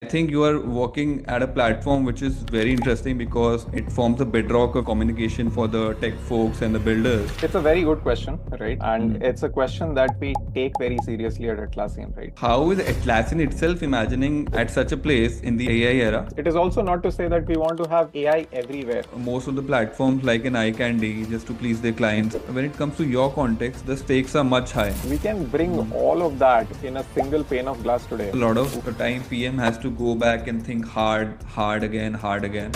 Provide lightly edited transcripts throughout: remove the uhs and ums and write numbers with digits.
I think you are working at a platform which is very interesting because it forms a bedrock of communication for the tech folks and the builders. It's a very good question, right? And Mm. it's a question that we take very seriously at Atlassian, right? How is Atlassian itself imagining at such a place in the AI era? It is also not to say that we want to have AI everywhere. Most of the platforms like an eye candy just to please their clients. When it comes to your context, the stakes are much higher. We can bring all of that in a single pane of glass today. A lot of the time PM has to go back and think hard again, hard again.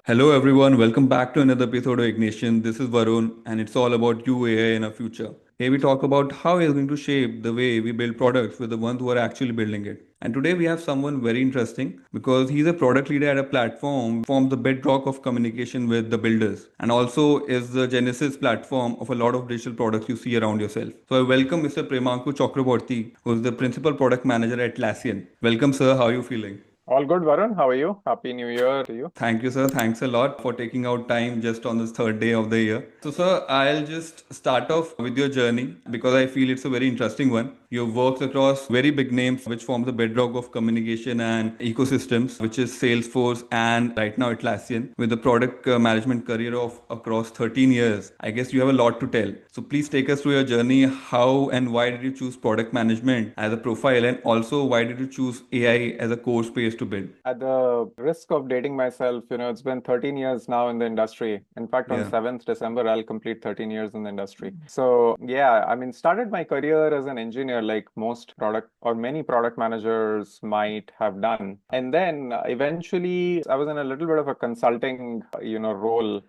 Hello everyone, welcome back to another episode of Ignition. This is Varun and it's all about AI in our future. Here we talk about how it's going to shape the way we build products with the ones who are actually building it. And today we have someone very interesting because he's a product leader at a platform forms the bedrock of communication with the builders and also is the genesis platform of a lot of digital products you see around yourself. So I welcome Mr. Premanku Chakroborty, who is the principal product manager at Atlassian. Welcome sir, how are you feeling? All good, Varun. How are you? Happy New Year to you. Thank you, sir. Thanks a lot for taking out time just on this third day of the year. So, sir, I'll just start off with your journey because I feel it's a very interesting one. You've worked across very big names, which form the bedrock of communication and ecosystems, which is Salesforce and right now Atlassian, with a product management career of across 13 years. I guess you have a lot to tell. So, please take us through your journey. How and why did you choose product management as a profile, and also why did you choose AI as a core space to build? At the risk of dating myself, it's been 13 years now in the industry. In fact, on Yeah. 7th December, I'll complete 13 years in the industry. So, yeah, I mean, started my career as an engineer, like most product or many product managers might have done. And then eventually, I was in a little bit of a consulting, role,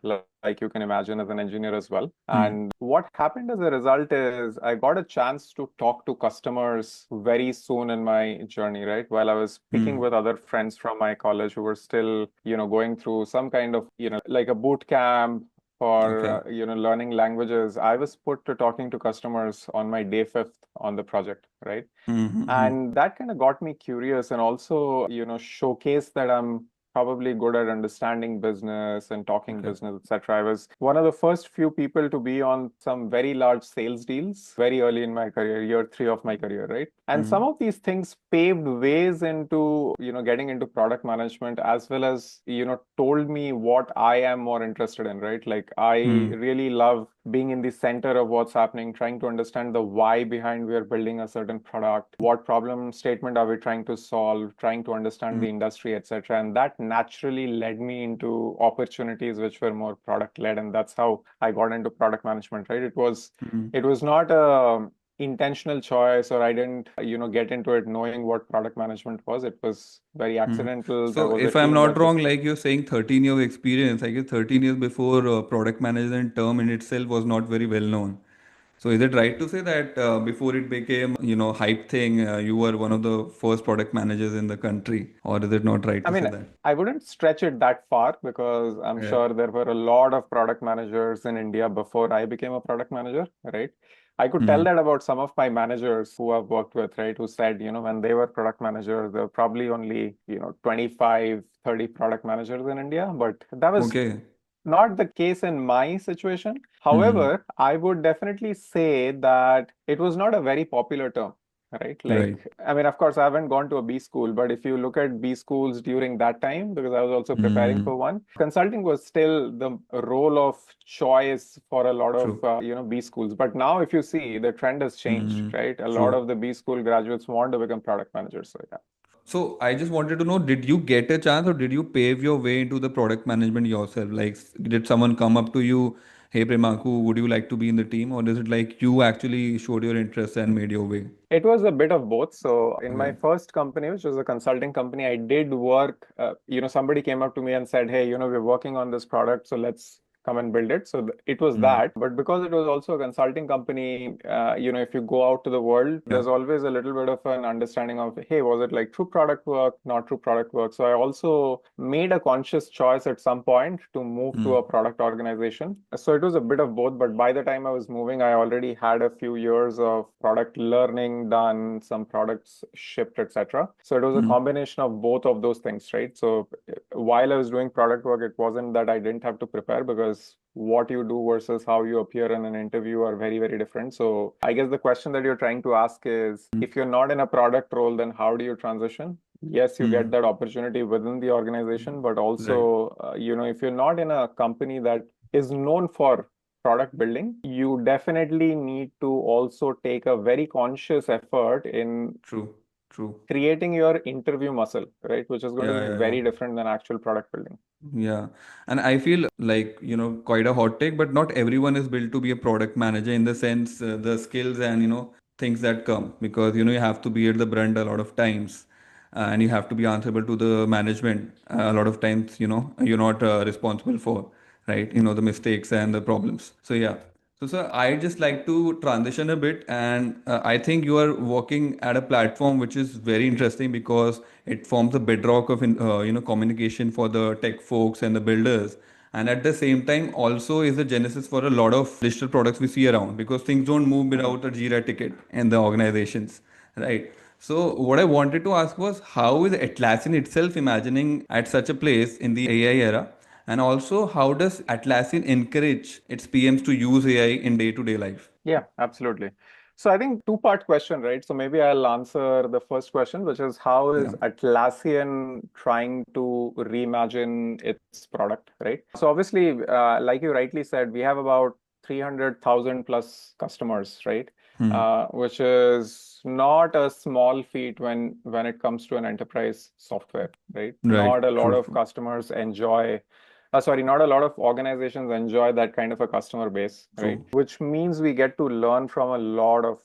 like you can imagine, as an engineer as well. Hmm. And what happened as a result is I got a chance to talk to customers very soon in my journey, right? While I was speaking Hmm. with other friends from my college who were still, going through some kind of, like a boot camp for, Okay. learning languages, I was put to talking to customers on my day fifth on the project, right? Mm-hmm. And that kind of got me curious and also, showcased that I'm probably good at understanding business and talking Okay. business, etc. I was one of the first few people to be on some very large sales deals very early in my career, year three of my career, right? And some Mm-hmm. of these things paved ways into, getting into product management as well as, told me what I am more interested in, right? Like I Hmm. really love being in the center of what's happening, trying to understand the why behind we are building a certain product, what problem statement are we trying to solve, trying to understand Hmm. the industry, etc. And that naturally led me into opportunities which were more product led, and that's how I got into product management. Right? Hmm. It was not a intentional choice, or I didn't, get into it knowing what product management was. It was very Hmm. accidental. There So, was a if I'm team not that wrong, just like you're saying 13 years of experience, I guess 13 years before product management term in itself was not very well known. So, is it right to say that before it became, hype thing, you were one of the first product managers in the country? Or is it not right I to say mean, that? I wouldn't stretch it that far because I'm Yeah. sure there were a lot of product managers in India before I became a product manager, right? I could tell Hmm. that about some of my managers who I've worked with, right? Who said, when they were product managers, there were probably only, 25, 30 product managers in India. But that was Okay. not the case in my situation. Hmm. However, I would definitely say that it was not a very popular term, right? Right. Like, I mean, of course, I haven't gone to a B school, but if you look at B schools during that time, because I was also preparing Hmm. for one, consulting was still the role of choice for a lot of, True. B schools. But now, if you see, the trend has changed, Hmm. right? A lot True. of the B school graduates want to become product managers. So, yeah. So I just wanted to know, did you get a chance or did you pave your way into the product management yourself? Like, did someone come up to you, hey Premaku, would you like to be in the team? Or is it like you actually showed your interest and made your way? It was a bit of both. So in my Okay. first company, which was a consulting company, I did work, somebody came up to me and said, hey, we're working on this product, so let's come and build it. So it was Hmm. that. But because it was also a consulting company, if you go out to the world, Yeah. there's always a little bit of an understanding of, hey, was it like true product work, not true product work? So I also made a conscious choice at some point to move to Hmm. a product organization. So it was a bit of both, but by the time I was moving, I already had a few years of product learning done, some products shipped, etc. So it was a Hmm. combination of both of those things, right? So while I was doing product work, it wasn't that I didn't have to prepare because what you do versus how you appear in an interview are very, very different. So I guess the question that you're trying to ask is, if you're not in a product role, then how do you transition? Yes, you get that opportunity within the organization, but Right. also, if you're not in a company that is known for product building, you definitely need to also take a very conscious effort in True. True. creating your interview muscle, right? Which is going to Yeah, be yeah, yeah. very different than actual product building. Yeah. And I feel like, quite a hot take, but not everyone is built to be a product manager in the sense, the skills and, things that come because, you have to be at the brunt a lot of times and you have to be answerable to the management a lot of times, you're not responsible for, right? The mistakes and the problems. So, yeah. So, sir, I just like to transition a bit, and I think you are working at a platform which is very interesting because it forms the bedrock of communication for the tech folks and the builders, and at the same time also is the genesis for a lot of digital products we see around because things don't move without a Jira ticket in the organizations, right? So what I wanted to ask was how is Atlassian itself imagining at such a place in the AI era? And also, how does Atlassian encourage its PMs to use AI in day-to-day life? Yeah, absolutely. So I think two-part question, right? So maybe I'll answer the first question, which is how is Yeah. Atlassian trying to reimagine its product, right? So obviously, like you rightly said, we have about 300,000 plus customers, right? Hmm. Which is not a small feat when it comes to an enterprise software, right? Not a Right. lot True. of True. customers enjoy sorry, not a lot of organizations enjoy that kind of a customer base, right? True. Which means we get to learn from a lot of,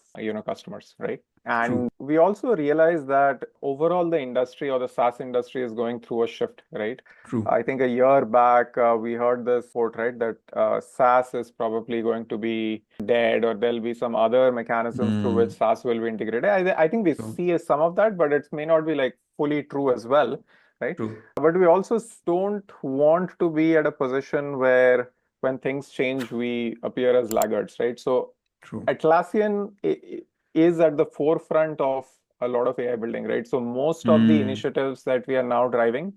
customers, right? True. And we also realize that overall the industry or the SaaS industry is going through a shift, right? True. I think a year back, we heard this quote, right, that SaaS is probably going to be dead or there'll be some other mechanisms through which Hmm. SaaS will be integrated. I think we True. see some of that, but it may not be like fully true as well, right? True. But we also don't want to be at a position where when things change, we appear as laggards, right? So True. Atlassian is at the forefront of a lot of AI building, right? So most of the Hmm. initiatives that we are now driving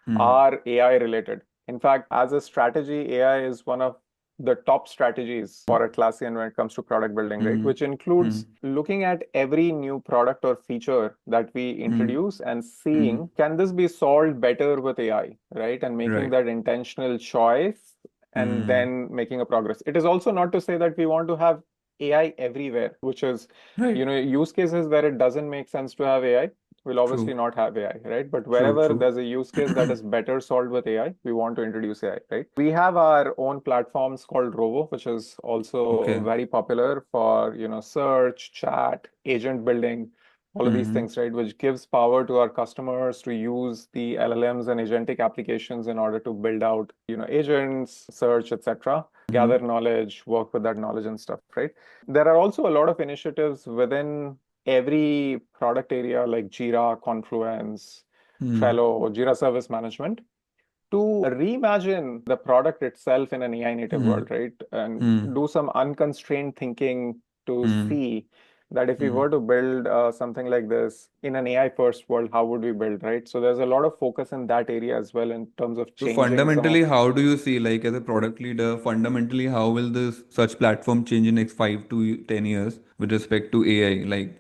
Hmm. are AI related. In fact, as a strategy, AI is one of the top strategies for Atlassian when it comes to product building, right? Hmm. Which Hmm. includes looking at every new product or feature that we Hmm. introduce and Hmm. seeing, can this be solved better with AI, right? And making Right. that intentional choice and Hmm. then making a progress. It is also not to say that we want to have AI everywhere, which is, Right. use cases where it doesn't make sense to have AI will obviously True. not have AI, right? But True. wherever True. there's a use case that is better solved with AI, we want to introduce AI, right? We have our own platforms called Rovo, which is also Okay. very popular for, search, chat, agent building, all of these Hmm. things, right? Which gives power to our customers to use the LLMs and agentic applications in order to build out, agents, search, etc. Gather Hmm. knowledge, work with that knowledge and stuff, right? There are also a lot of initiatives within every product area like Jira, Confluence, Hmm. Trello, Jira Service Management to reimagine the product itself in an AI native Hmm. world, right? And Hmm. do some unconstrained thinking to Hmm. see that if we Hmm. were to build something like this in an AI first world, how would we build, right? So there's a lot of focus in that area as well in terms of So changing some of. fundamentally, how do you see, like as a product leader, fundamentally, how will this such platform change in next 5 to 10 years with respect to AI? Like,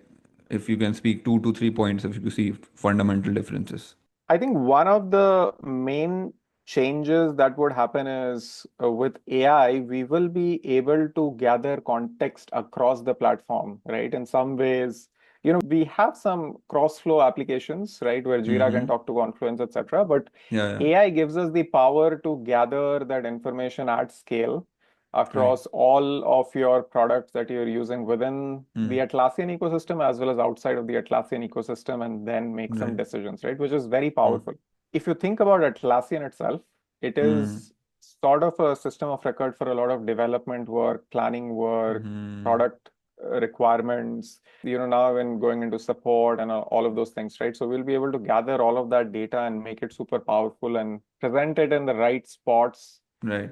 if you can speak 2 to 3 points, if you see fundamental differences. I think one of the main changes that would happen is with AI, we will be able to gather context across the platform, right? In some ways, we have some cross-flow applications, right, where Jira can Mm-hmm. talk to Confluence, etc. But Yeah, yeah. AI gives us the power to gather that information at scale Right. across all of your products that you're using within the Mm. Atlassian ecosystem as well as outside of the Atlassian ecosystem and then make some Right. decisions, right? Which is very Mm. powerful. If you think about Atlassian itself, it Mm. is sort of a system of record for a lot of development work, planning work, Mm. product requirements, now when going into support and all of those things, right? So we'll be able to gather all of that data and make it super powerful and present it in the right spots Right.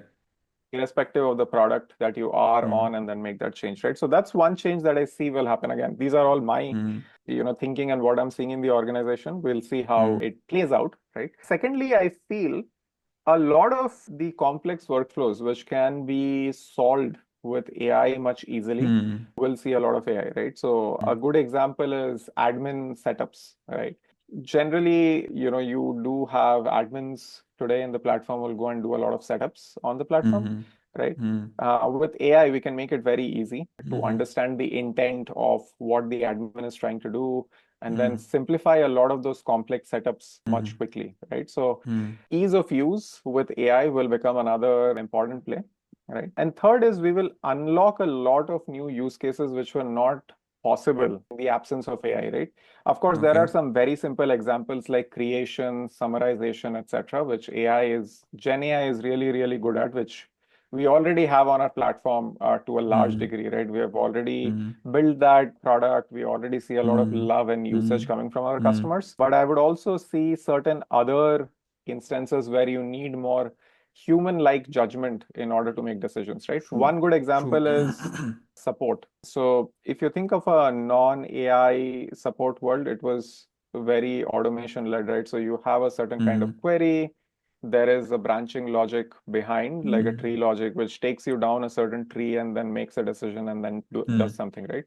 irrespective of the product that you are Mm. on and then make that change, right? So that's one change that I see will happen. Again, these are all my Mm. thinking and what I'm seeing in the organization. We'll see how Mm. it plays out, right? Secondly, I feel a lot of the complex workflows which can be solved with AI much easily will see a lot of AI, right? So a good example is admin setups, right? Generally, you do have admins today in the platform will go and do a lot of setups on the platform, Mm-hmm. right? Mm-hmm. With AI, we can make it very easy to Mm-hmm. understand the intent of what the admin is trying to do, and then Mm-hmm. simplify a lot of those complex setups much Mm-hmm. quickly, right? So Mm-hmm. ease of use with AI will become another important play, right? And third is we will unlock a lot of new use cases which were not possible in the absence of AI, right? Of course, there Okay. are some very simple examples like creation, summarization, etc., which Gen AI is really, really good at, which we already have on our platform to a large Mm-hmm. degree, right? We have already Mm-hmm. built that product. We already see a lot of Mm-hmm. love and usage Mm-hmm. coming from our Mm-hmm. customers. But I would also see certain other instances where you need more human-like judgment in order to make decisions, right? True. One good True. example is support. So if you think of a non-AI support world, it was very automation-led, right? So you have a certain kind Mm-hmm. of query. There is a branching logic behind, like a Mm-hmm. tree logic, which takes you down a certain tree and then makes a decision and then does something, right?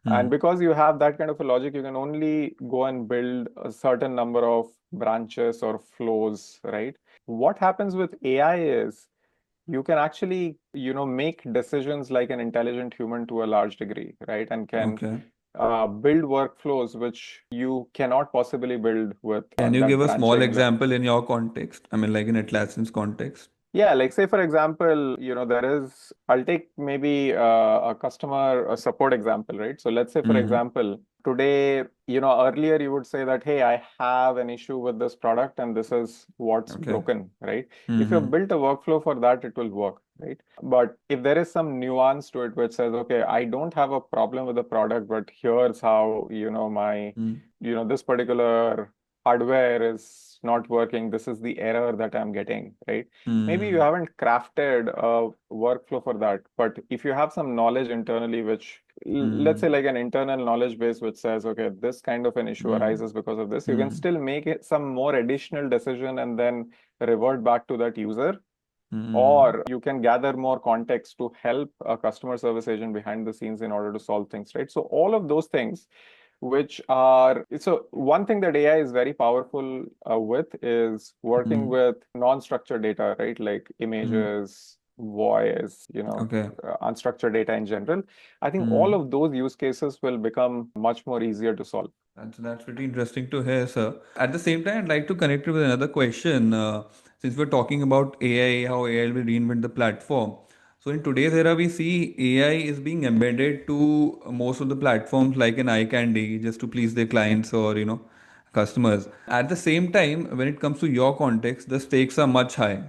And Mm-hmm. because you have that kind of a logic, you can only go and build a certain number of branches or flows, right? What happens with AI is you can actually, make decisions like an intelligent human to a large degree, right? And can Okay. build workflows which you cannot possibly build with Can you that give a small branching. example in your context? I mean, like in Atlassian's context. Yeah, like say for example, I'll take maybe a customer a support example, right? So let's say for Mm-hmm. example, today, earlier you would say that, hey, I have an issue with this product and this is what's Okay. broken, right? If you've Mm-hmm. built a workflow for that, it will work, right? But if there is some nuance to it which says, okay, I don't have a problem with the product, but here's how, this particular hardware is not working. This is the error that I'm getting, right? Maybe you Mm-hmm. haven't crafted a workflow for that, but if you have some knowledge internally, which let's Mm-hmm. say like an internal knowledge base which says, okay, this kind of an issue arises because of this, you can Mm-hmm. still make it some more additional decision and then revert back to that user, Mm-hmm. or you can gather more context to help a customer service agent behind the scenes in order to solve things, right? So all of those things so one thing that AI is very powerful with is working Mm-hmm. with non-structured data, right? Like Mm-hmm. images, voice, Okay. unstructured data in general. I think all Mm. of those use cases will become much more easier to solve. That's pretty interesting to hear, sir. At the same time, I'd like to connect it with another question. Since we're talking about AI, how AI will reinvent the platform. So in today's era, we see AI is being embedded to most of the platforms like an eye candy, just to please their clients or customers. At the same time, when it comes to your context, the stakes are much high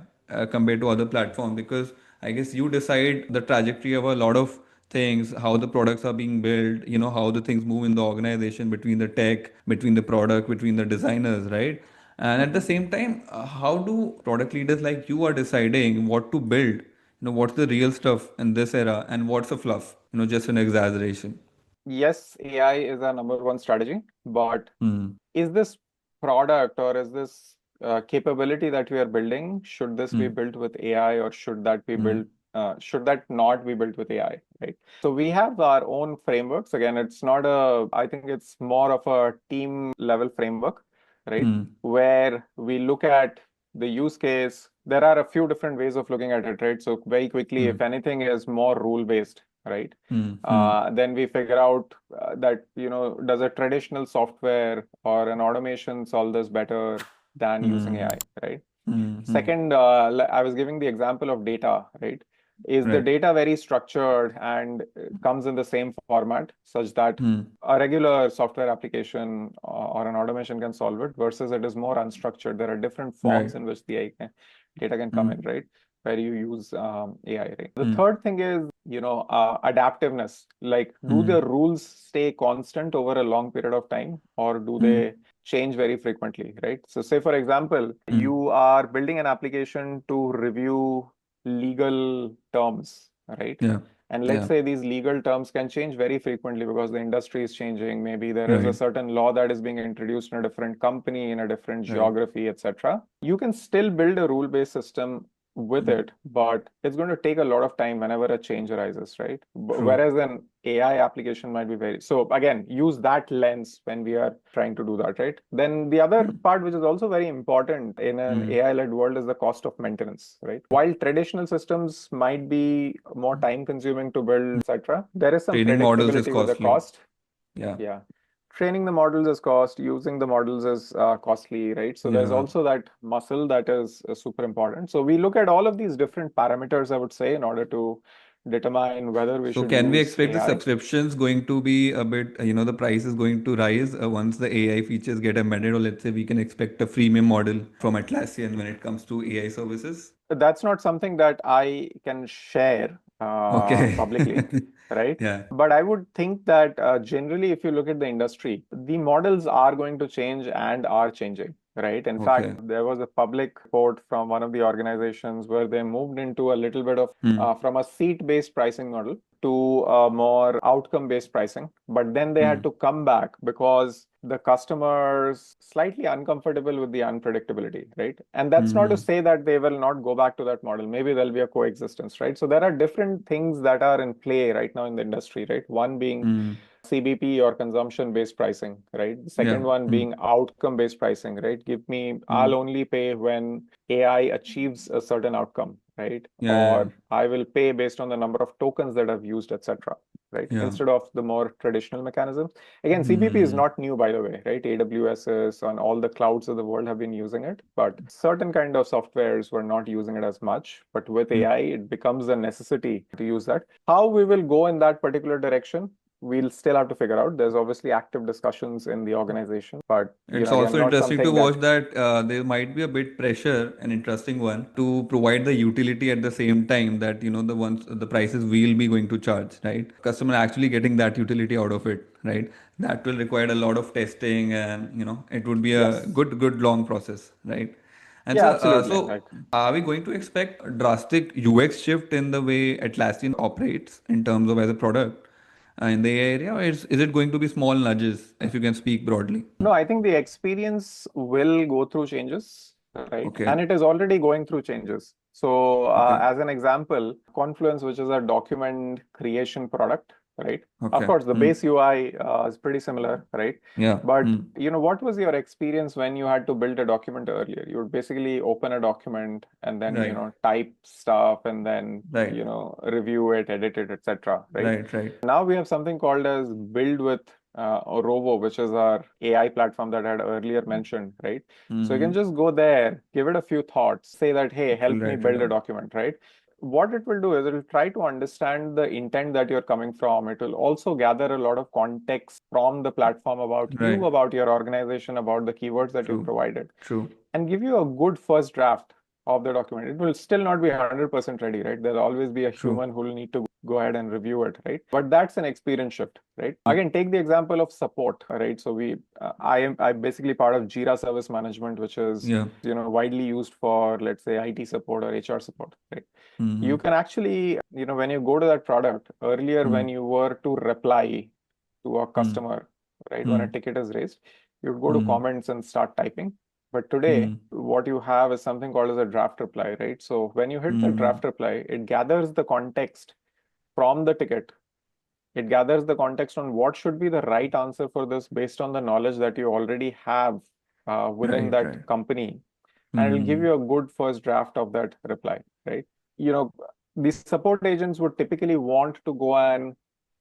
compared to other platforms because I guess you decide the trajectory of a lot of things, how the products are being built, how the things move in the organization between the tech, between the product, between the designers, right? And at the Mhm. same time, how do product leaders like you are deciding what to build? What's the real stuff in this era and what's the fluff? Just an exaggeration. Yes, AI is our number one strategy, but Hmm. is this product or is this capability that we are building, should this be Hmm. built with AI or Hmm. should that not be built with AI, right? So we have our own frameworks. Again, I think it's more of a team level framework, right? Hmm. Where we look at the use case. There are a few different ways of looking at it, right? So very quickly, Hmm. if anything is more rule based, right? Hmm. Hmm. Then we figure out that, does a traditional software or an automation solve this better than using Hmm. AI, right? Hmm. Hmm. Second, I was giving the example of data, right? Is the Right. data very structured and comes in the same format such that Hmm. a regular software application or an automation can solve it versus it is more unstructured? There are different Right. forms in which the data can come in, Hmm. right? Where you use AI, right? The Hmm. third thing is, adaptiveness. Like, do Hmm. the rules stay constant over a long period of time, or do Hmm. they change very frequently, right? So say, for example, Hmm. you are building an application to review legal terms, right? Yeah. And let's Yeah. say these legal terms can change very frequently because the industry is changing. Maybe there is a Right. certain law that is being introduced in a different company, in a different Right. geography, etc. You can still build a rule-based system with Mm. it, but it's going to take a lot of time whenever a change arises, right? True. Whereas an AI application might be very, so again, use that lens when we are trying to do that, right? Then the other Mm. part, which is also very important in an Mm. AI-led world, is the cost of maintenance, right? While traditional systems might be more time consuming to build, etc., there is some Training models is predictability with the costly. cost. Yeah. Yeah. Training the models is cost, using the models is costly, right? So there's Yeah. also that muscle that is super important. So we look at all of these different parameters, I would say, in order to determine whether we So should can we use expect the AI. subscriptions going to be a bit, the price is going to rise once the AI features get embedded, or let's say we can expect a freemium model from Atlassian when it comes to AI services? That's not something that I can share Okay. publicly, right? Yeah. But I would think that generally, if you look at the industry, the models are going to change and are changing, right? In fact, Okay. there was a public report from one of the organizations where they moved into a little bit of Hmm. from a seat-based pricing model to a more outcome-based pricing. But then they had Hmm. to come back because the customers slightly uncomfortable with the unpredictability, right? And that's not to Hmm. say that they will not go back to that model. Maybe there'll be a coexistence, right? So there are different things that are in play right now in the industry, right? One being Hmm. CBP or consumption-based pricing, right? The Yeah. second one Hmm. being outcome-based pricing, right? I'll Hmm. only pay when AI achieves a certain outcome, right? Yeah. Yeah. Or I will pay based on the number of tokens that I've used, etc. Right? Yeah. Instead of the more traditional mechanism. Again, CBP is Hmm. not new, by the way, right? AWS and all the clouds of the world have been using it, but certain kind of softwares were not using it as much. But with Hmm. AI, it becomes a necessity to use that. How we will go in that particular direction, we'll still have to figure out. There's obviously active discussions in the organization, but It's again, also not interesting to something watch that. that there might be a bit pressure, an interesting one, to provide the utility at the same time that the ones the prices we'll be going to charge, right? Customer actually getting that utility out of it, right? That will require a lot of testing, and it would be a Yes. good long process, right? And Yeah, so, absolutely. so Like, are we going to expect a drastic UX shift in the way Atlassian operates in terms of as a product in the AI area, or is it going to be small nudges, if you can speak broadly? no, I think the experience will go through changes, right? Okay. And it is already going through changes. So, Okay. as an example, Confluence, which is a document creation product, right? Of Okay. course, the Hmm. base UI is pretty similar, right? Yeah. But Hmm. what was your experience when you had to build a document earlier? You would basically open a document and then, Right. type stuff and then, Right. review it, edit it, etc., right? Right. Right. Now we have something called as Build with or Rovo, which is our AI platform that I had earlier mentioned, right? So you can Mm-hmm. just go there, give it a few thoughts, say that, hey, It will help me write it build a down. document, right? What it will do is it will try to understand the intent that you're coming from. It will also gather a lot of context from the platform about you, Right. about your organization, about the keywords that you've True. provided, True. and give you a good first draft of the document. It will still not be 100% ready, right? There'll always be a True. human who will need to go ahead and review it, right? But that's an experience shift, right? Hmm. Again, take the example of support, right? So I'm basically part of Jira Service Management, which is Yeah. widely used for, let's say, IT support or HR support, right? Mm-hmm. You can actually, when you go to that product earlier, Hmm. when you were to reply to a Hmm. customer, right, when a Hmm. ticket is raised, you'd go to Hmm. comments and start typing. But today, Hmm. what you have is something called as a draft reply, right? So when you hit the Hmm. draft reply, it gathers the context from the ticket. It gathers the context on what should be the right answer for this based on the knowledge that you already have within Right. that Right. company, and it'll give Hmm. you a good first draft of that reply, right? You know, these support agents would typically want to go and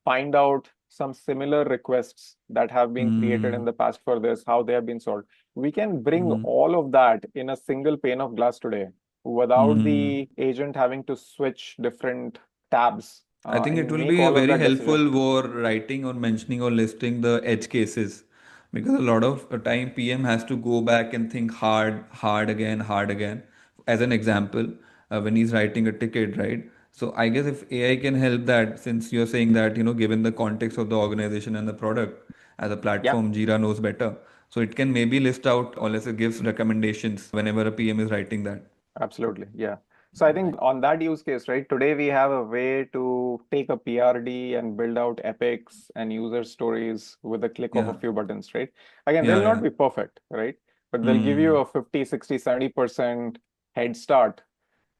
find out some similar requests that have been created in Hmm. the past for this, how they have been solved. We can bring Hmm. all of that in a single pane of glass today without Hmm. the agent having to switch different tabs I think it and will make be a all of very that decision. helpful for writing or mentioning or listing the edge cases, because a lot of time PM has to go back and think hard again. As an example, when he's writing a ticket, right? So I guess if AI can help that, since you're saying that, given the context of the organization and the product as a Yeah, platform, Jira knows better. So it can maybe list out, or let's say gives recommendations whenever a PM is writing that. absolutely. Yeah. So I think on that use case, right, today we have a way to take a PRD and build out epics and user stories with a click of a Yeah. few buttons, right? Again, they'll Yeah. not Yeah. be perfect, right? But they'll give you Hmm. a 50, 60, 70% head start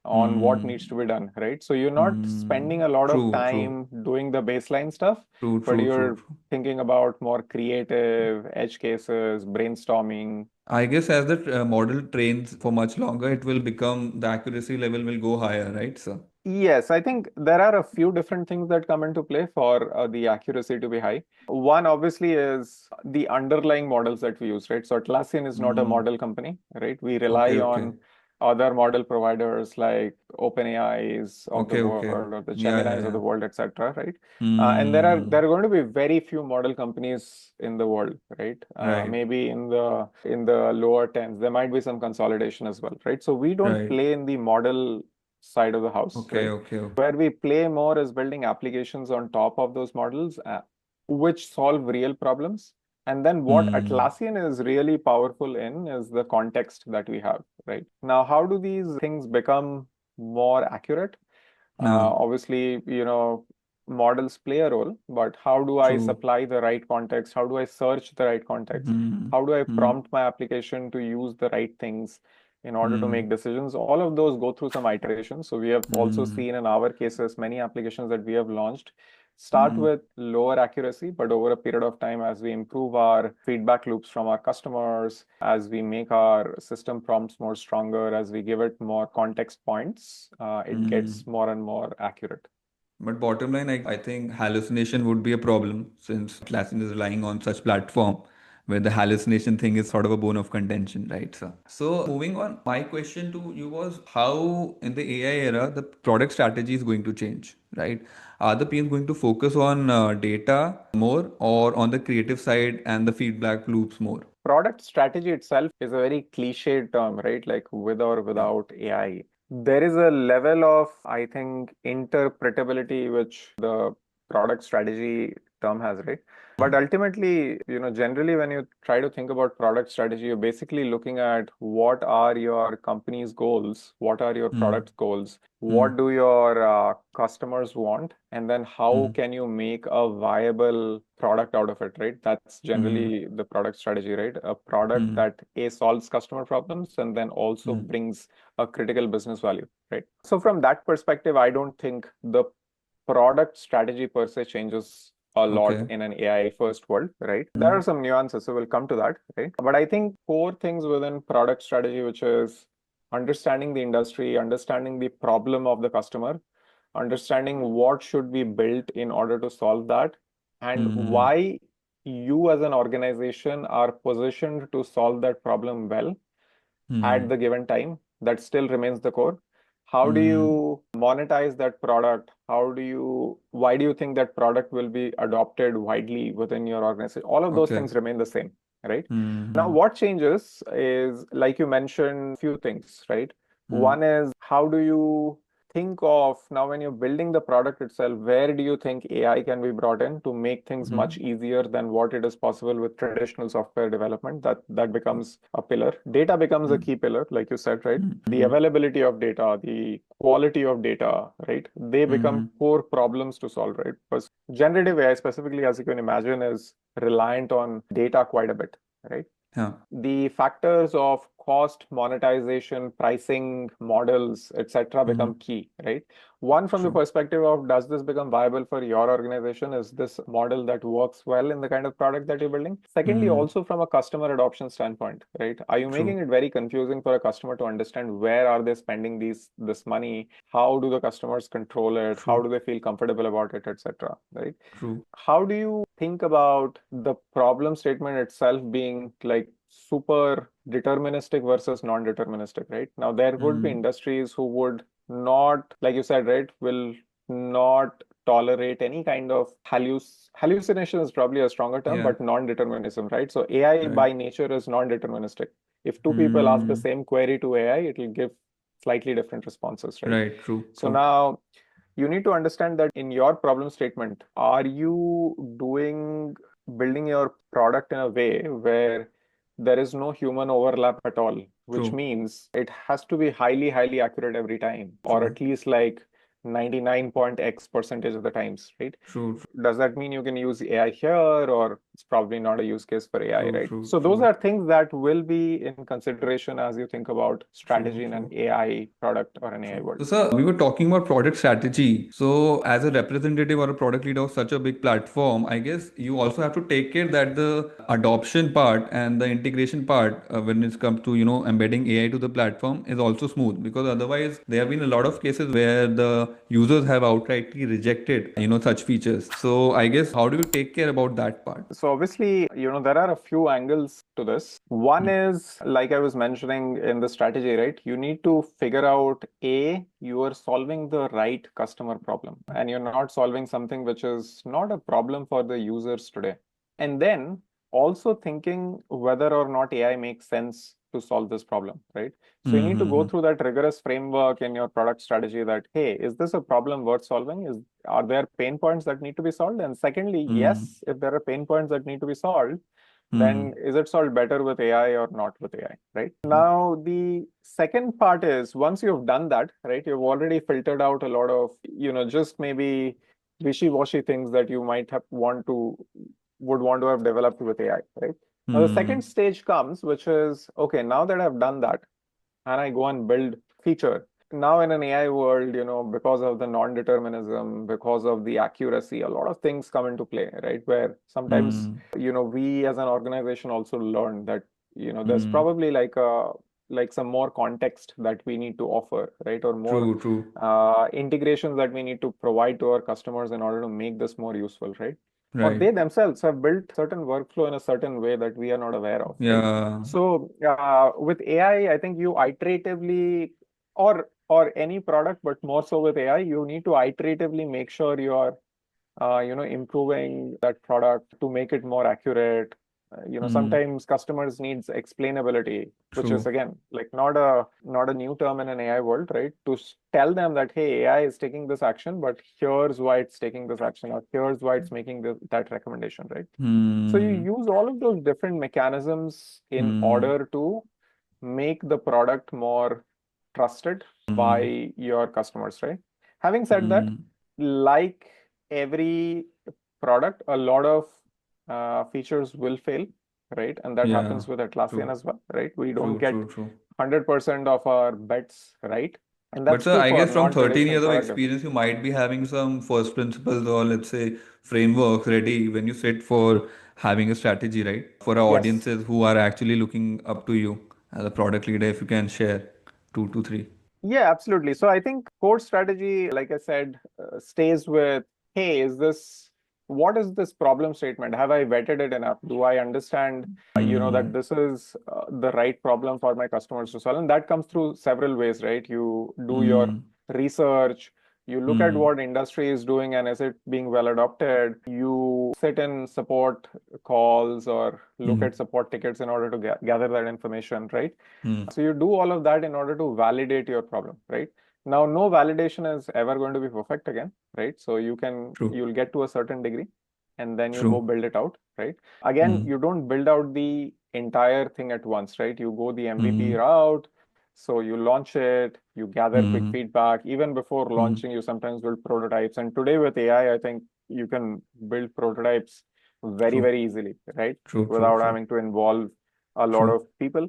on what Hmm. needs to be done, right? So you're not Hmm. spending a lot of True. True. time doing the baseline stuff, True. but True. True. you're True. thinking about more creative edge cases, brainstorming. I guess as the model trains for much longer, it will become the accuracy level will go higher, right, sir? Yes, I think there are a few different things that come into play for the accuracy to be high. One obviously is the underlying models that we use, right? So Atlassian is not a Hmm. model company, right? We Okay. rely Okay. on other model providers like OpenAIs of the Okay. Okay. world or the Yeah. Yeah. Geminis of Yeah. the world, etc., right? And Hmm. there are going to be very few model companies in the world, right? Right. Maybe in the lower tens, there might be some consolidation as well, right? So we don't Right. play in the model side of the house, Okay. right? Okay. Okay. Where we play more is building applications on top of those models, which solve real problems. And then what Hmm. Atlassian is really powerful in is the context that we have, right? Now, how do these things become more accurate? Yeah. Obviously, models play a role, but how do I True. supply the right context? How do I search the right context? Hmm. How do I Hmm. prompt my application to use the right things in order to Hmm. make decisions? All of those go through some iterations. So we have also Hmm. seen in our cases, many applications that we have launched start Hmm. with lower accuracy, but over a period of time, as we improve our feedback loops from our customers, as we make our system prompts more stronger, as we give it more context points, it Hmm. gets more and more accurate. But bottom line, I think hallucination would be a problem since Atlassian is relying on such platform where the hallucination thing is sort of a bone of contention, right? So moving on, my question to you was how in the AI era the product strategy is going to change, right? Are the PMs going to focus on data more or on the creative side and the feedback loops more? Product strategy itself is a very cliched term, right? Like with or Yeah. without AI. There is a level of, I think, interpretability which the product strategy term has, right? But ultimately, generally when you try to think about product strategy, you're basically looking at what are your company's goals, what are your Hmm. product goals, Hmm. what do your customers want, and then how Hmm. can you make a viable product out of it, right? That's Hmm. generally the product strategy, right? A product Hmm. that A, solves customer problems and then also Hmm. brings a critical business value, right? So from that perspective, I don't think the product strategy per se changes a lot Okay. in an AI first world, right? There are some nuances, so we'll come to that, right? But I think core things within product strategy, which is understanding the industry, understanding the problem of the customer, understanding what should be built in order to solve that, and Hmm. why you as an organization are positioned to solve that problem well at Hmm. the given time. That still remains the core. How do Hmm. you monetize that product? Why do you think that product will be adopted widely within your organization? All of those Okay. things remain the same, right? Now, Hmm. what changes is, like you mentioned, few things, right? Hmm. One is how do you think of now when you're building the product itself, where do you think AI can be brought in to make things much Hmm. easier than what it is possible with traditional software development? That becomes a pillar. Data becomes a Hmm. key pillar, like you said, right? Hmm. The Hmm. availability of data, the quality of data, right? They become Hmm. core problems to solve, right? Because generative AI, specifically, as you can imagine, is reliant on data quite a bit, right? Yeah. The factors of cost, monetization, pricing models, etc., Hmm. become key, right? One, from the True. perspective of does this become viable for your organization? Is this model that works well in the kind of product that you're building? Secondly, Hmm. also from a customer adoption standpoint, right? Are you making True. it very confusing for a customer to understand where are they spending this money? How do the customers control it? How True. do they feel comfortable about it, etc., right? True. How do you think about the problem statement itself being like super deterministic versus non-deterministic, right? Now, there would be Hmm. industries who would not, like you said, right, will not tolerate any kind of hallucination is probably a stronger term, Yeah. but non-determinism, right? So AI Right. by nature is non-deterministic. If two people ask the Hmm. same query to AI, it will give slightly different responses, right? Right. True. So True. now you need to understand that in your problem statement, are you building your product in a way where there is no human overlap at all, which True. means it has to be highly, highly accurate every time, or True. at least like 99 point X percentage of the times, right? True. Does that mean you can use AI here, or it's probably not a use case for AI, True. right? True. So those True. are things that will be in consideration as you think about True. strategy in an True. AI product or an AI True. world. So, sir, we were talking about product strategy. So, as a representative or a product leader of such a big platform, I guess you also have to take care that the adoption part and the integration part, when it comes to embedding AI to the platform, is also smooth. Because otherwise, there have been a lot of cases where the users have outrightly rejected such features. So, I guess how do you take care about that part? So obviously, there are a few angles to this. One Mm, is, like I was mentioning in the strategy, right? You need to figure out, A, you are solving the right customer problem, and you're not solving something which is not a problem for the users today. And then also thinking whether or not AI makes sense to solve this problem, right? So you need to go mm, through that rigorous framework in your product strategy that, hey, is this a problem worth solving? Are there pain points that need to be solved? And secondly, mm, yes, if there are pain points that need to be solved, then mm, is it solved better with AI or not with AI, right? mm, Now, the second part is once you've done that, right, you've already filtered out a lot of, just maybe wishy-washy things that you might have would want to have developed with AI, right? Now, the second mm, stage comes, which is, okay, now that I've done that, and I go and build feature. Now in an AI world, because of the non-determinism, because of the accuracy, a lot of things come into play, right? Where sometimes, mm, we as an organization also learn that, there's mm. probably like some more context that we need to offer, right? Or more True, true. integrations that we need to provide to our customers in order to make this more useful, right? Or Right. they themselves have built certain workflow in a certain way that we are not aware of, right? Yeah. So with AI, I think you iteratively, or any product, but more so with AI, you need to iteratively make sure you are improving that product to make it more accurate. Mm, Sometimes customers needs explainability, which is true. again like not a new term in an AI world, right? To tell them that, hey, AI is taking this action, but here's why it's taking this action, or here's why it's making that recommendation, right? So you Mm, use all of those different mechanisms in mm, order to make the product more trusted mm, by your customers, right? Having said that, mm. like every product, a lot of features will fail, right? And that Yeah. happens with Atlassian True. as well, right? We don't True, get true, true. 100% of our bets right. And But that's sir, true I for guess from non-traditional 13 years of product development. experience, you might be having some first principles or let's say frameworks ready when you sit for having a strategy, right? For our Yes. audiences who are actually looking up to you as a product leader, if you can share two to three. Yeah, absolutely. So I think core strategy, like I said, stays with, hey, what is this problem statement? Have I vetted it enough? Do I understand, that Mm, this is the right problem for my customers to solve? And that comes through several ways, right? You do your mm, research, you look at mm, what industry is doing and is it being well adopted? You sit in support calls or look mm, at support tickets in order to gather that information, right? mm. So you do all of that in order to validate your problem, right? Now, no validation is ever going to be perfect again, right? So True, you'll get to a certain degree and then you go true. build it out, right? Again, Mm, you don't build out the entire thing at once, right? You go the MVP mm, route. So you launch it, you gather quick mm, feedback. Even before mm. launching, you sometimes build prototypes. And today with AI, I think you can build prototypes very, True, very easily, right? true, true, Without true, having to involve a lot true. of people.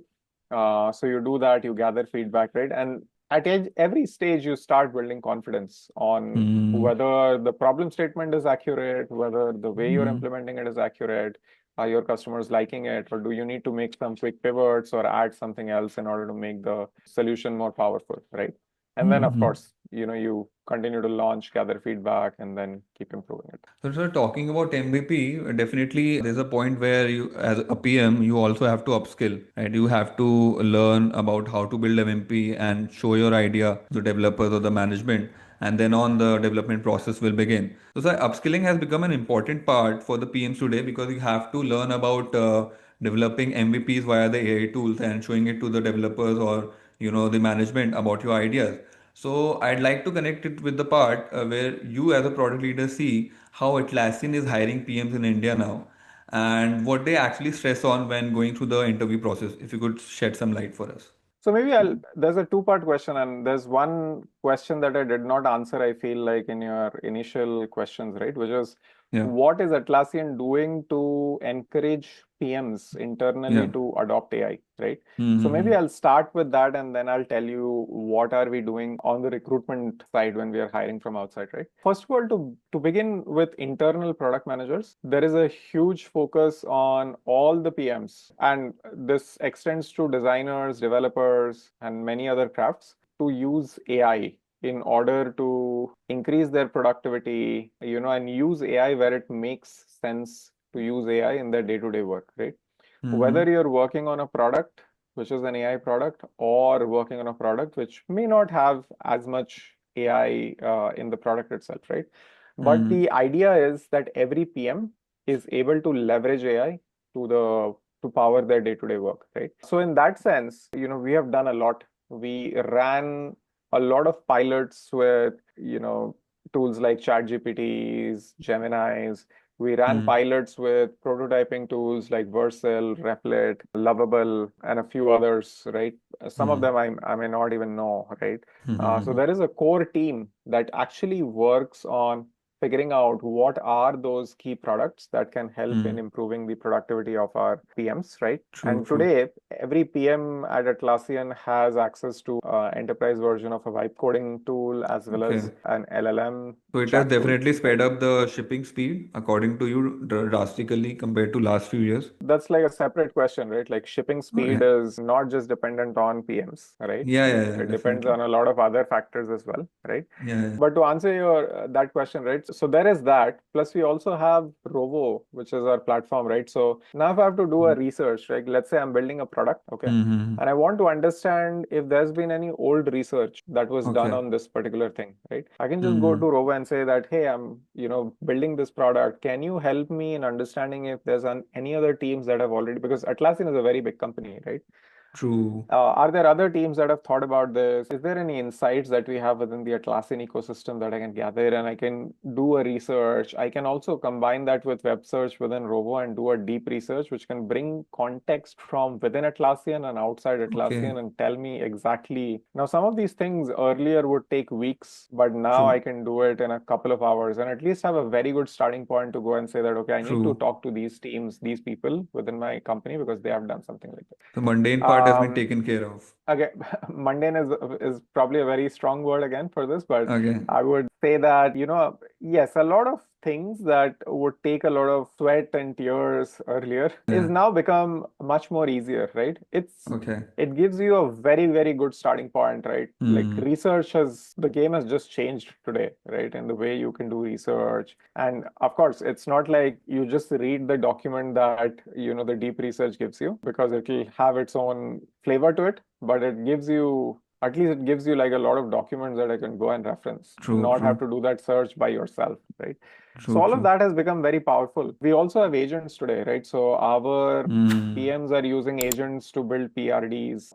So you do that, you gather feedback, right? And at every stage, you start building confidence on Mm, whether the problem statement is accurate, whether the way you're mm, implementing it is accurate, are your customers liking it, or do you need to make some quick pivots or add something else in order to make the solution more powerful, right? And then, of mm. course, you continue to launch, gather feedback, and then keep improving it. So, sir, talking about MVP, definitely there's a point where you, as a PM, you also have to upskill, right? You have to learn about how to build MVP and show your idea to developers or the management, and then on the development process will begin. So, sir, upskilling has become an important part for the PMs today because you have to learn about developing MVPs via the AI tools and showing it to the developers or the management about your ideas. So I'd like to connect it with the part where you as a product leader see how Atlassian is hiring PMs in India now. and what they actually stress on when going through the interview process. If you could shed some light for us. So there's a two-part question, and there's one question that I did not answer, I feel like, in your initial questions, right? Which is, Yeah. what is Atlassian doing to encourage PMs internally Yeah. to adopt AI, right? So maybe Mm-hmm. I'll start with that, and then I'll tell you what are we doing on the recruitment side when we are hiring from outside, right? First of all, to begin with internal product managers, there is a huge focus on all the PMs, and this extends to designers, developers, and many other crafts to use AI in order to increase their productivity, and use AI where it makes sense to use AI in their day-to-day work, right? Whether Mm-hmm. you're working on a product which is an AI product, or working on a product which may not have as much AI in the product itself, right? But Mm-hmm. the idea is that every PM is able to leverage AI to power their day-to-day work, right? So in that sense, we have done a lot. We ran a lot of pilots with, tools like ChatGPTs, Geminis. We ran pilots with prototyping tools like Vercel, Replit, Lovable, and a few others, right? Some of Mm-hmm. them I may not even know, right? So Mm-hmm. there is a core team that actually works on figuring out what are those key products that can help in Mm-hmm. improving the productivity of our PMs, right? True, And true. today, every PM at Atlassian has access to enterprise version of a vibe coding tool as well Okay. as an LLM So it has chat tool, definitely sped right? up the shipping speed, according to you, drastically compared to last few years. That's like a separate question, right? Like shipping speed Okay. is not just dependent on PMs, right? Yeah, It, yeah, yeah, it depends definitely. on a lot of other factors as well, right? Yeah, yeah. But to answer your that question, right? So there is that. Plus, we also have Rovo, which is our platform, right? So now if I have to do a research, right? Let's say I'm building a product, okay, Mm-hmm. and I want to understand if there's been any old research that was done Okay. on this particular thing, right? I can just go to Mm-hmm. Rovo and say that, hey, I'm, building this product. Can you help me in understanding if there's any other teams that have already, because Atlassian is a very big company, right? True. Are there other teams that have thought about this? Is there any insights that we have within the Atlassian ecosystem that I can gather and I can do a research? I can also combine that with web search within Rovo and do a deep research, which can bring context from within Atlassian and outside Okay. Atlassian and tell me exactly. Now, some of these things earlier would take weeks, but now I True. can do it in a couple of hours and at least have a very good starting point to go and say that, okay, I need to True. talk to these teams, these people within my company because they have done something like that. The mundane part has been Um, taken care of. Okay, mundane is probably a very strong word again for this, but Okay. I would say that, yes, a lot of things that would take a lot of sweat and tears earlier is Yeah. now become much more easier, right? Okay. It gives you a very, very good starting point, right? Like Hmm. the game has just changed today, right? In the way you can do research. And of course, it's not like you just read the document that, the deep research gives you because it'll have its own flavor to it, but at least it gives you like a lot of documents that I can go and reference, True. not have True. to do that search by yourself, right? So True. all of True. that has become very powerful. We also have agents today, right? So our Hmm. PMs are using agents to build PRDs.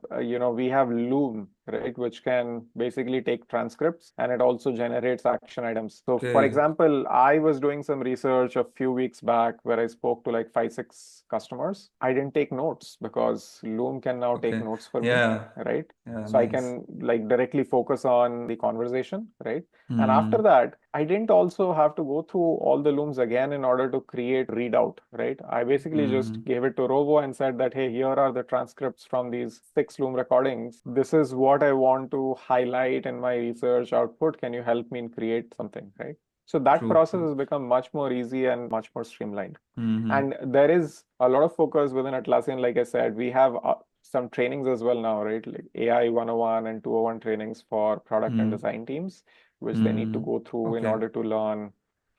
We have Loom, right, which can basically take transcripts and it also generates action items. So, for Okay. example, I was doing some research a few weeks back where I spoke to like 5, 6 customers. I didn't take notes because Loom can now take Okay. notes for me, Yeah. right? Yeah. So I Nice. can like directly focus on the conversation, right? And after Hmm. that, I didn't also have to go through all the looms again in order to create readout, right? I basically just Hmm. gave it to Rovo and said that, hey, here are the transcripts from these 6 loom recordings. This is what I want to highlight in my research output. Can you help me in create something, right? So that True. process True. has become much more easy and much more streamlined. Hmm. And there is a lot of focus within Atlassian. Like I said, we have some trainings as well now, right? Like AI 101 and 201 trainings for product and Hmm. design teams, which they need to Hmm. go through in Okay. order to learn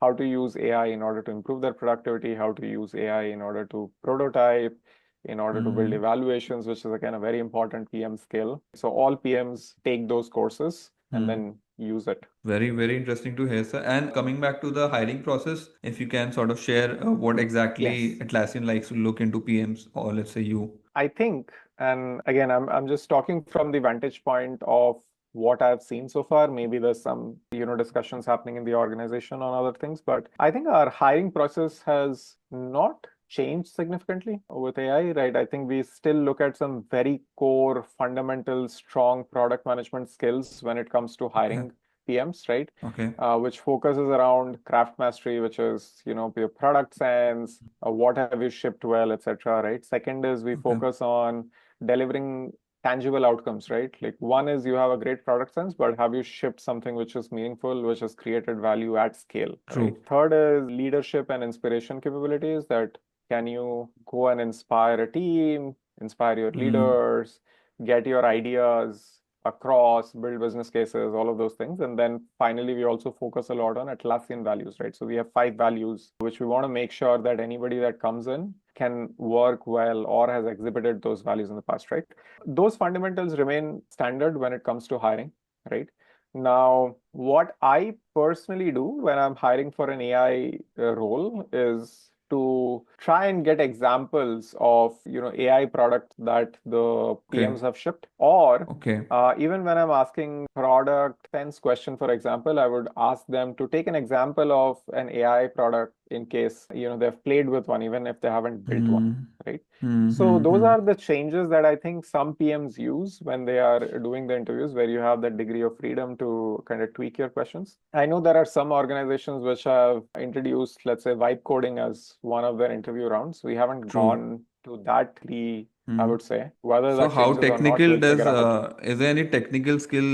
how to use AI in order to improve their productivity, how to use AI in order to prototype, in order to build Hmm. evaluations, which is again a very important PM skill. So all PMs take those courses and Hmm. then use it. Very, very interesting to hear, sir. And coming back to the hiring process, if you can sort of share what exactly Yes. Atlassian likes to look into PMs, or let's say you. I think, and again, I'm just talking from the vantage point of what I've seen so far. Maybe there's some, discussions happening in the organization on other things, but I think our hiring process has not changed significantly with AI, right? I think we still look at some very core, fundamental, strong product management skills when it comes to Okay. hiring PMs, right? Okay. Which focuses around craft mastery, which is, your product sense, what have you shipped well, etc., right? Second is we Okay. focus on delivering tangible outcomes, right? Like one is you have a great product sense, but have you shipped something which is meaningful, which has created value at scale, right? True. Third is leadership and inspiration capabilities, that can you go and inspire a team, inspire your Mm. leaders, get your ideas across, build business cases, all of those things. And then finally, we also focus a lot on Atlassian values, right? So we have 5 values, which we want to make sure that anybody that comes in can work well or has exhibited those values in the past, right? Those fundamentals remain standard when it comes to hiring, right? Now, what I personally do when I'm hiring for an AI role is to try and get examples of AI products that the Okay. PMs have shipped, or Okay. even when I'm asking product sense question, for example, I would ask them to take an example of an AI product in case they've played with one, even if they haven't built one, Mm. right? Mm. So Mm. those Mm. are the changes that I think some PMs use when they are doing the interviews, where you have that degree of freedom to kind of tweak your questions. I know there are some organizations which have introduced, let's say, vibe coding as one of their interview rounds. We haven't True. gone to that degree, I Mm. would say. Whether So that how changes or not, technical we'll does figure out. is there any technical skill,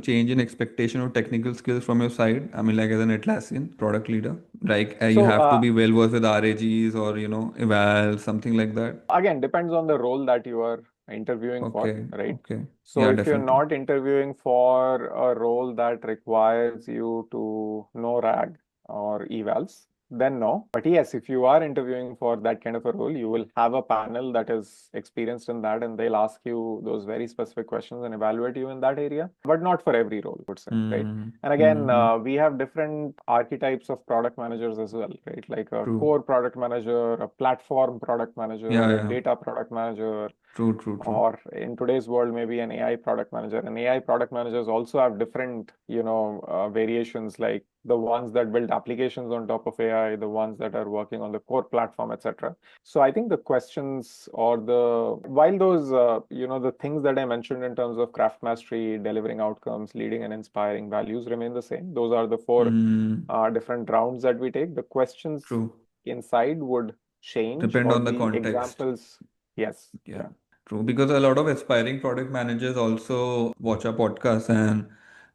change in expectation of technical skills from your side? I mean, like as an Atlassian product leader, like you So have to be well versed with RAGs or eval, something like that. again, depends on the role that you are interviewing for, Okay. right? Okay. So Yeah, if you're definitely. not interviewing for a role that requires you to know RAG or evals, then no. But yes, if you are interviewing for that kind of a role, you will have a panel that is experienced in that, and they'll ask you those very specific questions and evaluate you in that area, but not for every role, I would say, right? Mm. And again, Mm-hmm. we have different archetypes of product managers as well, right? Like a True. core product manager, a platform product Yeah, manager, a yeah. data product manager, True, true, true. or in today's world, maybe an AI product manager. And AI product managers also have different, variations, like the ones that build applications on top of AI, the ones that are working on the core platform, etc. So I think the questions or while those, the things that I mentioned in terms of craft mastery, delivering outcomes, leading and inspiring values remain the same. Those are the four Mm. different rounds that we take. The questions True. inside would change, Depend or on the the context. examples. Yes. Yeah, Yeah. true. Because a lot of aspiring product managers also watch our podcast,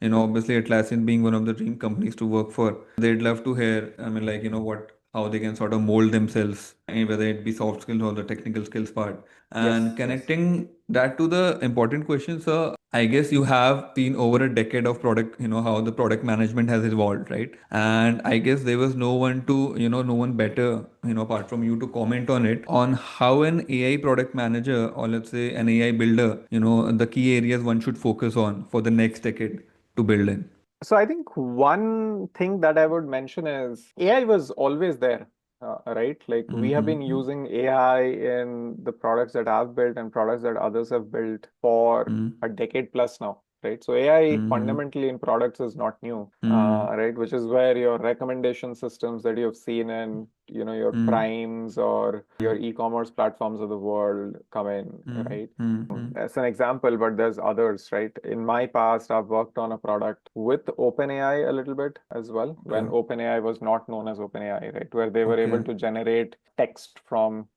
and obviously Atlassian being one of the dream companies to work for, they'd love to hear, I mean, like, how they can sort of mold themselves, and whether it be soft skills or the technical skills part. And Yes. Yes. connecting that to the important question, sir, I guess you have seen over a decade of product, how the product management has evolved, right? And I guess there was no one to, no one better, apart from you to comment on it, on how an AI product manager, or let's say an AI builder, the key areas one should focus on for the next decade to build in. So I think one thing that I would mention is AI was always there, right? Like we have been Mm-hmm. using AI in the products that I've built and products that others have built for a decade plus now, right? So AI Mm-hmm. fundamentally in products is not new, Mm-hmm. right? Which is where your recommendation systems that you've seen in, your primes or your e-commerce platforms of the world come in, right? Mm-hmm. As an example, but there's others, right? In my past, I've worked on a product with OpenAI a little bit as well, when Okay. OpenAI was not known as OpenAI, right? Where they were able Okay. to generate text from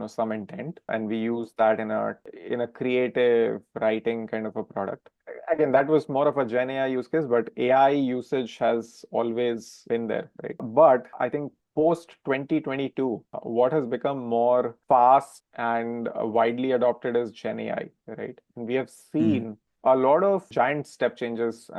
some intent, and we use that in a creative writing kind of a product. Again, that was more of a Gen AI use case, but AI usage has always been there, right? But I think post 2022, what has become more fast and widely adopted is Gen AI, right? And we have Mm. seen a lot of giant step changes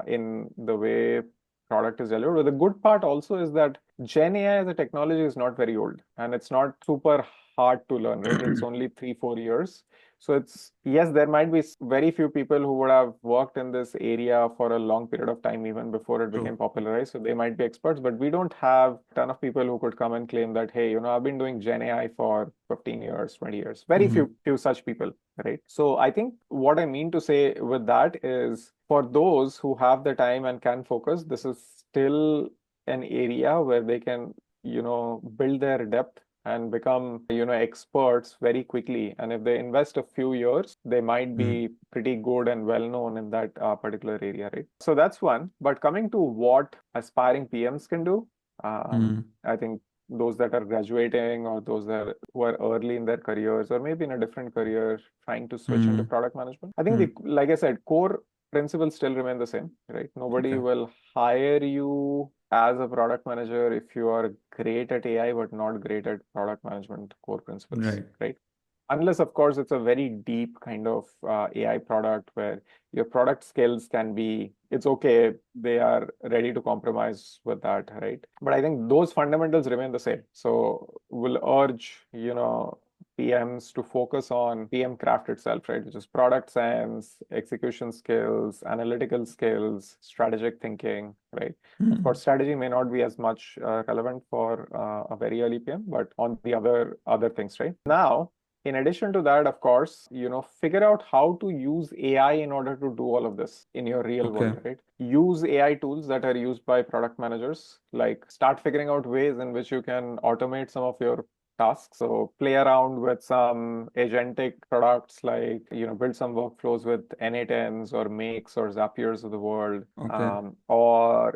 in the way product is delivered. But the good part also is that Gen AI as a technology is not very old, and it's not super hard to learn, right? It's only 3-4 years. So it's, yes, there might be very few people who would have worked in this area for a long period of time, even before it became True. popularized. So they might be experts, but we don't have a ton of people who could come and claim that, hey, I've been doing Gen AI for 15 years, 20 years. Very Mm-hmm. few such people, right? So I think what I mean to say with that is, for those who have the time and can focus, this is still an area where they can, build their depth and become, experts very quickly. And if they invest a few years, they might Mm. be pretty good and well known in that particular area, right? So that's one. But coming to what aspiring PMs can do, Mm. I think those that are graduating or those that who are early in their careers or maybe in a different career trying to switch into Mm. product management, I think Mm. like I said, core principles still remain the same, right? Nobody Okay. will hire you as a product manager if you are great at AI but not great at product management core principles, Right. right? Unless, of course, it's a very deep kind of AI product where your product skills can be, it's okay, they are ready to compromise with that, right? But I think those fundamentals remain the same. So we'll urge, PMs to focus on PM craft itself, right? Which is product science, execution skills, analytical skills, strategic thinking, right? Of Mm. course, strategy may not be as much relevant for a very early PM, but on the other things, right? Now, in addition to that, of course, figure out how to use AI in order to do all of this in your real Okay. world, right? Use AI tools that are used by product managers, like start figuring out ways in which you can automate some of your tasks. So play around with some agentic products like, build some workflows with N8Ns or Makes or Zapiers of the world. Okay. Or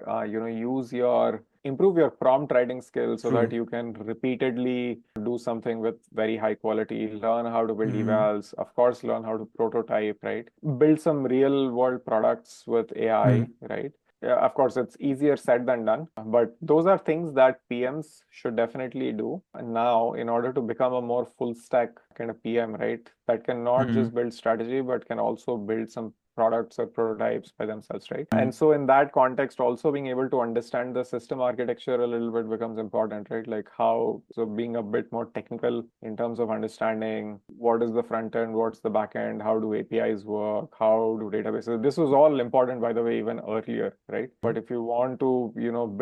improve your prompt writing skills so that True. you can repeatedly do something with very high quality, learn how to build Mm. evals, of course, learn how to prototype, right? Build some real world products with AI, Mm. right? Yeah, of course, it's easier said than done, but those are things that PMs should definitely do. And now, in order to become a more full stack kind of PM, right, that can not just Mm. build strategy, but can also build some products or prototypes by themselves, right? Mm. And so, in that context, also being able to understand the system architecture a little bit becomes important, right? Like so being a bit more technical in terms of understanding what is the front end, what's the back end, how do APIs work, how do databases. This was all important, by the way, even earlier, right? But if you want to,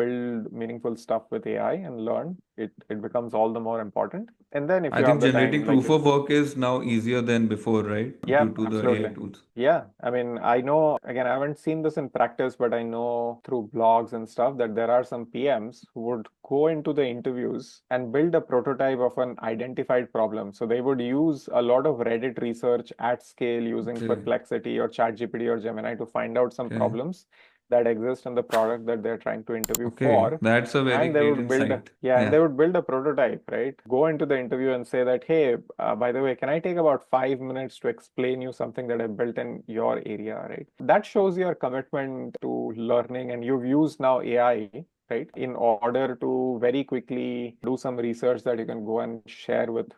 build meaningful stuff with AI and learn, it becomes all the more important. And then if I you have think the time, generating like proof you of work is now easier than before, right? yeah, Due to the AI absolutely. tools. Yeah, I mean, I know, again, I haven't seen this in practice, but I know through blogs and stuff that there are some PMs who would go into the interviews and build a prototype of an identified problem. So they would use a lot of Reddit research at scale using Okay. Perplexity or ChatGPT or Gemini to find out some Okay. problems that exist in the product that they're trying to interview Okay. for. That's a very And they great would build insight. and Yeah. they would build a prototype, right? Go into the interview and say that, hey, by the way, can I take about 5 minutes to explain you something that I built in your area, right? That shows your commitment to learning, and you've used now AI, right, in order to very quickly do some research that you can go and share with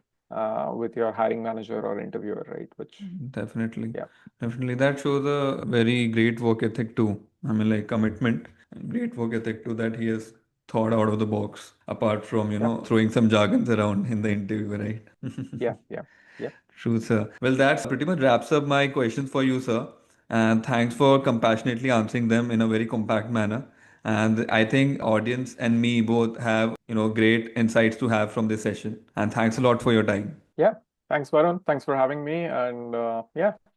your hiring manager or interviewer, right? Which, Definitely. yeah, Definitely. That shows a very great work ethic too. I mean, like commitment and great work ethic too that he has thought out of the box, apart from, yeah, throwing some jargons around in the interview, right? yeah, yeah, yeah, True, sir. Well, that's pretty much wraps up my questions for you, sir. And thanks for compassionately answering them in a very compact manner. And I think audience and me both have, great insights to have from this session. And thanks a lot for your time. yeah. Thanks, Varun. Thanks for having me, and yeah.